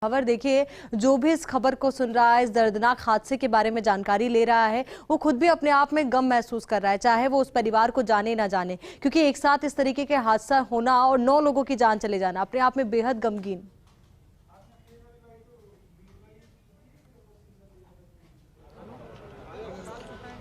खबर देखिए, जो भी इस खबर को सुन रहा है, इस दर्दनाक हादसे के बारे में जानकारी ले रहा है, वो खुद भी अपने आप में गम महसूस कर रहा है, चाहे वो उस परिवार को जाने ना जाने, क्योंकि एक साथ इस तरीके के हादसा होना और 9 लोगों की जान चले जाना अपने आप में बेहद गमगीन।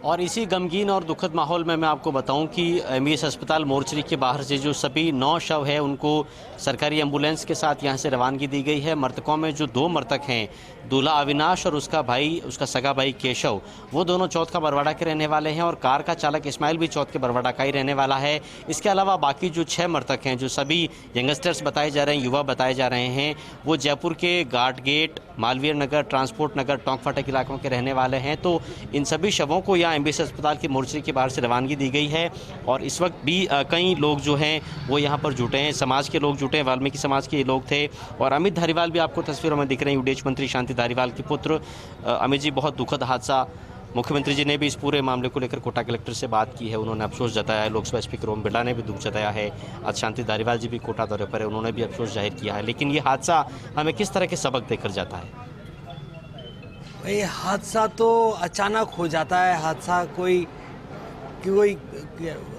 और इसी गमगीन और दुखद माहौल में मैं आपको बताऊं कि एमबीएस अस्पताल मोर्चरी के बाहर से जो सभी 9 शव है उनको सरकारी एम्बुलेंस के साथ यहां से रवानगी दी गई है। मृतकों में जो 2 मृतक हैं, दूल्हा अविनाश और उसका भाई, उसका सगा भाई केशव, वो दोनों चौथ का बरवाड़ा के रहने वाले हैं और कार का चालक इस्माइल भी चौथ के बरवाड़ा का ही रहने वाला है। इसके अलावा बाकी जो 6 मृतक हैं, जो सभी यंगस्टर्स बताए जा रहे हैं, युवा बताए जा रहे हैं, वो जयपुर के घाट गेट, मालवीय नगर, ट्रांसपोर्ट नगर, टोंक फाटक इलाकों के रहने वाले हैं। तो इन सभी शवों को यहाँ एमबीएस अस्पताल की मोर्चरी के बाहर से रवानगी दी गई है और इस वक्त भी कई लोग जो हैं वो यहाँ पर जुटे हैं, समाज के लोग जुटे हैं, वाल्मीकि समाज के लोग थे। और अमित धारीवाल भी आपको तस्वीरों में दिख रहे हैं, विदेश मंत्री शांति धारीवाल के पुत्र। अमित जी, बहुत दुखद हादसा। मुख्यमंत्री जी ने भी इस पूरे मामले को लेकर कोटा कलेक्टर से बात की है, उन्होंने अफसोस जताया है। लोकसभा स्पीकर ओम बिरला ने भी दुख जताया है। आज शांति धारीवाल जी भी कोटा दौरे पर है, उन्होंने भी अफसोस जाहिर किया है। लेकिन ये हादसा हमें किस तरह के सबक देकर जाता है? ये हादसा तो अचानक हो जाता है। हादसा कोई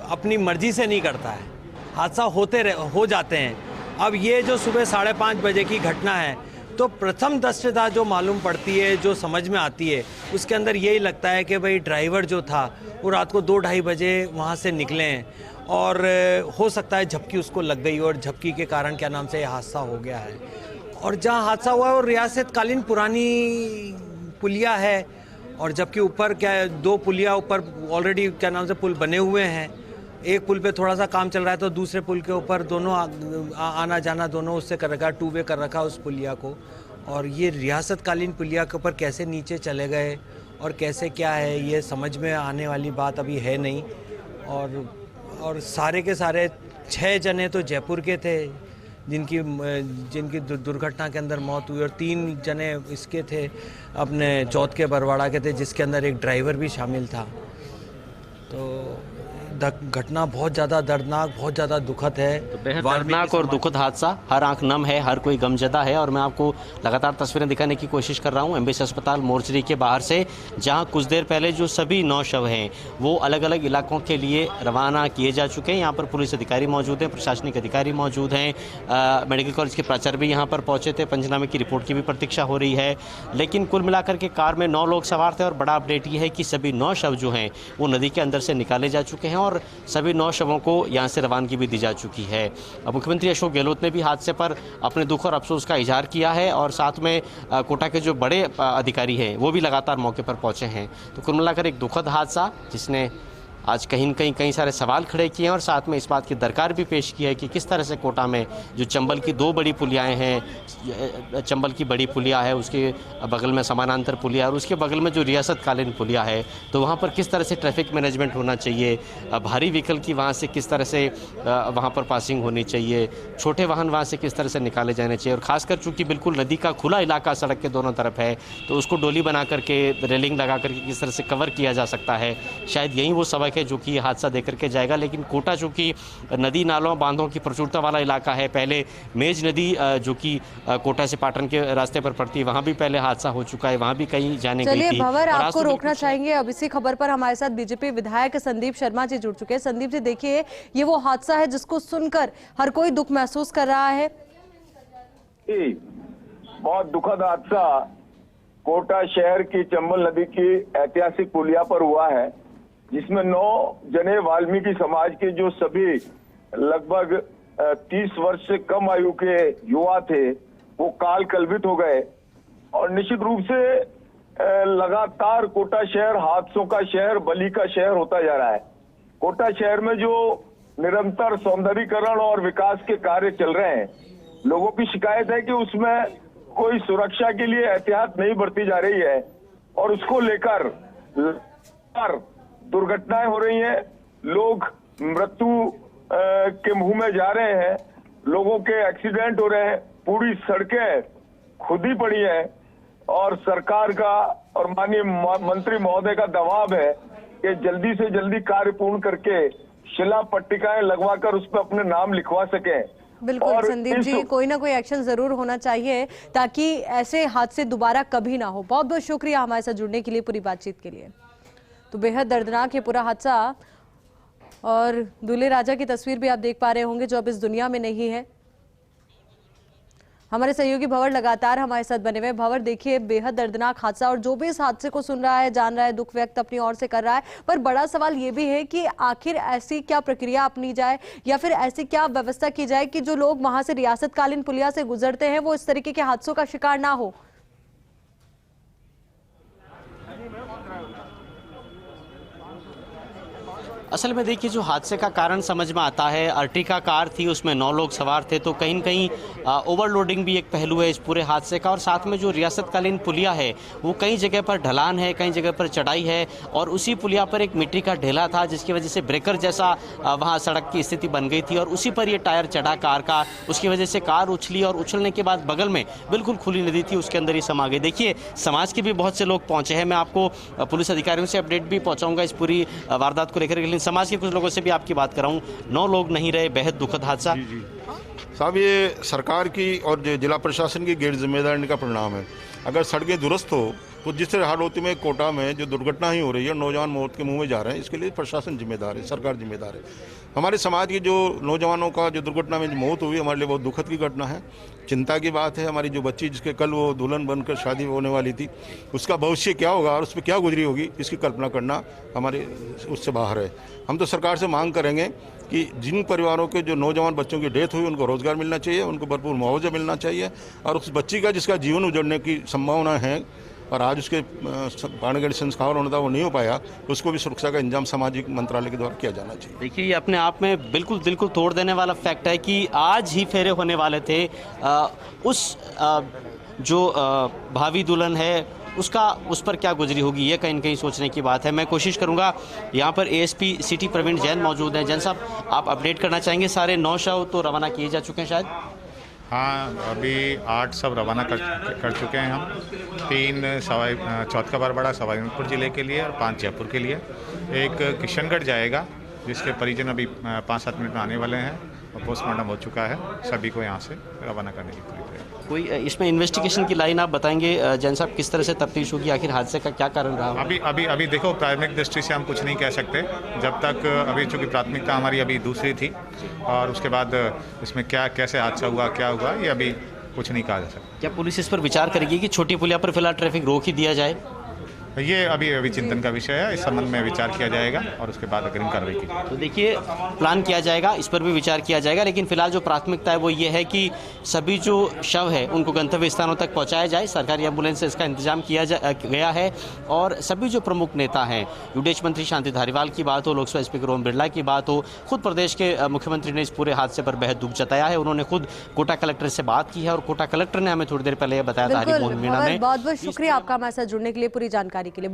अपनी मर्जी से नहीं करता है, हादसा हो जाते हैं। अब ये जो सुबह 5:30 बजे की घटना है, तो प्रथम दृष्टया जो मालूम पड़ती है, जो समझ में आती है, उसके अंदर यही लगता है कि भाई ड्राइवर जो था वो रात को 2-2:30 बजे वहाँ से निकले हैं और हो सकता है झपकी उसको लग गई और झपकी के कारण क्या नाम से ये हादसा हो गया है। और जहाँ हादसा हुआ है वो रियासतकालीन पुरानी पुलिया है, और जबकि ऊपर क्या है, 2 पुलिया ऊपर ऑलरेडी क्या नाम से पुल बने हुए हैं। एक पुल पे थोड़ा सा काम चल रहा है तो दूसरे पुल के ऊपर दोनों आना जाना दोनों उससे कर रखा, 2 वे कर रखा उस पुलिया को। और ये रियासतकालीन पुलिया के ऊपर कैसे नीचे चले गए और कैसे क्या है, ये समझ में आने वाली बात अभी है नहीं। और सारे के सारे 6 जने तो जयपुर के थे जिनकी दुर्घटना के अंदर मौत हुई, और 3 जने इसके थे अपने चौथ के बरवाड़ा के थे, जिसके अंदर एक ड्राइवर भी शामिल था। तो घटना बहुत ज़्यादा दर्दनाक, बहुत ज़्यादा दुखद है। तो बेहद दर्दनाक और दुखद हादसा, हर आंख नम है, हर कोई गमजदा है। और मैं आपको लगातार तस्वीरें दिखाने की कोशिश कर रहा हूं एमबीएस अस्पताल मोर्चरी के बाहर से, जहां कुछ देर पहले जो सभी 9 शव हैं वो अलग अलग इलाकों के लिए रवाना किए जा चुके हैं। यहाँ पर पुलिस अधिकारी मौजूद हैं, प्रशासनिक अधिकारी मौजूद हैं, मेडिकल कॉलेज के प्राचार्य भी यहाँ पर पहुँचे थे। पंचनामे की रिपोर्ट की भी प्रतीक्षा हो रही है। लेकिन कुल मिलाकर के कार में 9 लोग सवार थे और बड़ा अपडेट ये है कि सभी 9 शव जो हैं वो नदी के अंदर से निकाले जा चुके हैं और सभी 9 शवों को यहां से रवानगी भी दी जा चुकी है। मुख्यमंत्री अशोक गहलोत ने भी हादसे पर अपने दुख और अफसोस का इजहार किया है और साथ में कोटा के जो बड़े अधिकारी हैं वो भी लगातार मौके पर पहुंचे हैं। तो कुल मिलाकर एक दुखद हादसा जिसने आज कहीं न कहीं कई सारे सवाल खड़े किए हैं और साथ में इस बात की दरकार भी पेश की है कि किस तरह से कोटा में जो चंबल की 2 बड़ी पुलियाएँ हैं, चंबल की बड़ी पुलिया है, उसके बगल में समानांतर पुलिया और उसके बगल में जो रियासतकालीन पुलिया है, तो वहाँ पर किस तरह से ट्रैफिक मैनेजमेंट होना चाहिए, भारी व्हीकल की वहाँ से किस तरह से वहाँ पर पासिंग होनी चाहिए, छोटे वाहन वहाँ से किस तरह से निकाले जाने चाहिए। और खासकर चूँकि बिल्कुल नदी का खुला इलाका सड़क के दोनों तरफ है, तो उसको डोली बना करके, रेलिंग लगा करके किस तरह से कवर किया जा सकता है। शायद यही वो सबक जो कि हादसा देकर के जाएगा। लेकिन कोटा चूंकि नदी नालों बांधों की प्रचुरता वाला इलाका है, पहले मेज नदी जो कि कोटा से पाटन के रास्ते पर पड़ती है, वहां भी पहले हादसा हो चुका है, वहां भी कहीं जाने गई थी। चलिए भंवर, आपको रोकना चाहेंगे। अब इसी खबर पर हमारे साथ बीजेपी विधायक संदीप शर्मा जी जुड़ चुके हैं। संदीप जी, देखिए, ये वो हादसा है जिसको सुनकर हर कोई दुख महसूस कर रहा है। बहुत दुखद हादसा कोटा शहर की चंबल नदी की ऐतिहासिक पुलिया पर हुआ है, जिसमें 9 जने वाल्मीकि समाज के जो सभी लगभग 30 वर्ष से कम आयु के युवा थे, वो काल कल्पित हो गए। और निश्चित रूप से लगातार कोटा शहर हादसों का शहर, बलि का शहर होता जा रहा है। कोटा शहर में जो निरंतर सौंदर्यीकरण और विकास के कार्य चल रहे हैं, लोगों की शिकायत है कि उसमें कोई सुरक्षा के लिए एहतियात नहीं बरती जा रही है और उसको लेकर दुर्घटनाएं हो रही हैं, लोग मृत्यु के मुंह में जा रहे हैं, लोगों के एक्सीडेंट हो रहे हैं, पूरी सड़कें खुदी पड़ी हैं। और सरकार का और माननीय मंत्री महोदय का दबाव है कि जल्दी से जल्दी कार्य पूर्ण करके शिला पट्टिकाएं लगवाकर उस पर अपने नाम लिखवा सकें। बिल्कुल और संदीप इस- जी, कोई ना कोई एक्शन जरूर होना चाहिए ताकि ऐसे हादसे दोबारा कभी ना हो। बहुत बहुत शुक्रिया हमारे साथ जुड़ने के लिए, पूरी बातचीत के लिए। तो बेहद दर्दनाक है पूरा हादसा, और दूल्हे राजा की तस्वीर भी आप देख पा रहे होंगे जो अब इस दुनिया में नहीं है। हमारे सहयोगी भंवर लगातार हमारे साथ बने हुए। भंवर, देखिए बेहद दर्दनाक हादसा, और जो भी इस हादसे को सुन रहा है, जान रहा है, दुख व्यक्त अपनी ओर से कर रहा है, पर बड़ा सवाल ये भी है कि आखिर ऐसी क्या प्रक्रिया अपनी जाए या फिर ऐसी क्या व्यवस्था की जाए कि जो लोग वहां से रियासतकालीन पुलिया से गुजरते हैं वो इस तरीके के हादसों का शिकार ना हो। असल में देखिए, जो हादसे का कारण समझ में आता है, अर्टिका कार थी, उसमें 9 लोग सवार थे, तो कहीं न कहीं ओवरलोडिंग भी एक पहलू है इस पूरे हादसे का। और साथ में जो रियासतकालीन पुलिया है वो कई जगह पर ढलान है, कई जगह पर चढ़ाई है, और उसी पुलिया पर एक मिट्टी का ढेला था जिसकी वजह से ब्रेकर जैसा वहाँ सड़क की स्थिति बन गई थी, और उसी पर ये टायर चढ़ा कार का। उसकी वजह से कार उछली, और उछलने के बाद बगल में बिल्कुल खुली नदी थी, उसके अंदर ही समा गई। देखिए, समाज के भी बहुत से लोग पहुँचे हैं। मैं आपको पुलिस अधिकारियों से अपडेट भी पहुँचाऊँगा इस पूरी वारदात को लेकर, लेकिन समाज के कुछ लोगों से भी आपकी बात कराऊं। 9 लोग नहीं रहे, बेहद दुखद हादसा। जी साहब, ये सरकार की और जिला प्रशासन की गैर जिम्मेदारी का परिणाम है। अगर सड़कें दुरुस्त हो तो जिस तरह हालत में कोटा में जो दुर्घटना ही हो रही है, नौजवान मौत के मुंह में जा रहे हैं, इसके लिए प्रशासन जिम्मेदार है, सरकार जिम्मेदार है। हमारे समाज की जो नौजवानों का जो दुर्घटना में मौत हुई, हमारे लिए बहुत दुखद की घटना है, चिंता की बात है। हमारी जो बच्ची जिसके कल वो दुल्हन बनकर शादी होने वाली थी, उसका भविष्य क्या होगा और उस पर क्या गुजरी होगी, इसकी कल्पना करना हमारे उससे बाहर है। हम तो सरकार से मांग करेंगे कि जिन परिवारों के जो नौजवान बच्चों की डेथ हुई उनको रोजगार मिलना चाहिए, उनको भरपूर मुआवजा मिलना चाहिए, और उस बच्ची का जिसका जीवन उजड़ने की संभावना है और आज उसके प्राणगढ़ संस्कार होना था वो नहीं हो पाया, उसको भी सुरक्षा का इंतजाम सामाजिक मंत्रालय के द्वारा किया जाना चाहिए। देखिए, ये अपने आप में बिल्कुल दिल को तोड़ देने वाला फैक्ट है कि आज ही फेरे होने वाले थे। जो भावी दुल्हन है उस पर क्या गुजरी होगी, ये कहीं न कहीं सोचने की बात है। मैं कोशिश करूंगा, यहाँ पर एएसपी सिटी प्रवीण जैन मौजूद हैं। जैन साहब, आप अपडेट करना चाहेंगे? सारे 9 शव तो रवाना किए जा चुके हैं शायद? हाँ, अभी 8 सब रवाना कर चुके हैं हम। 3 चौथा बरबड़ा सवाईमाधोपुर ज़िले के लिए और 5 जयपुर के लिए। एक किशनगढ़ जाएगा जिसके परिजन अभी 5-7 मिनट में आने वाले हैं, और पोस्टमार्टम हो चुका है। सभी को यहाँ से रवाना करने की पूरी तैयारी। कोई इसमें इन्वेस्टिगेशन की लाइन आप बताएंगे जैन साहब, किस तरह से तफ्तीश होगी, आखिर हादसे का क्या कारण रहा? अभी देखो, प्राथमिक दृष्टि से हम कुछ नहीं कह सकते जब तक। अभी चूँकि प्राथमिकता हमारी अभी दूसरी थी, और उसके बाद इसमें क्या कैसे हादसा हुआ, क्या हुआ, ये अभी कुछ नहीं कहा जा सकता। क्या पुलिस इस पर विचार करेगी कि छोटी पुलिया पर फिलहाल ट्रैफिक रोक ही दिया जाए? ये अभी चिंतन का विषय है। इस संबंध में विचार किया जाएगा और उसके बाद अग्रिम कार्रवाई की जाएगी। तो देखिए, प्लान किया जाएगा, इस पर भी विचार किया जाएगा, लेकिन फिलहाल जो प्राथमिकता है वो ये है कि सभी जो शव है उनको गंतव्य स्थानों तक पहुंचाया जाए। सरकारी एम्बुलेंस से इसका इंतजाम किया गया है, और सभी जो प्रमुख नेता हैं, यूडीएच मंत्री शांति धारीवाल की बात हो, लोकसभा स्पीकर ओम बिरला की बात हो, खुद प्रदेश के मुख्यमंत्री ने इस पूरे हादसे पर बेहद दुख जताया है। उन्होंने खुद कोटा कलेक्टर से बात की है, और कोटा कलेक्टर ने हमें थोड़ी देर पहले बताया था, हरिमोहन मीणा ने। बहुत बहुत शुक्रिया आपका हमारे साथ जुड़ने के लिए, पूरी जानकारी के लिए।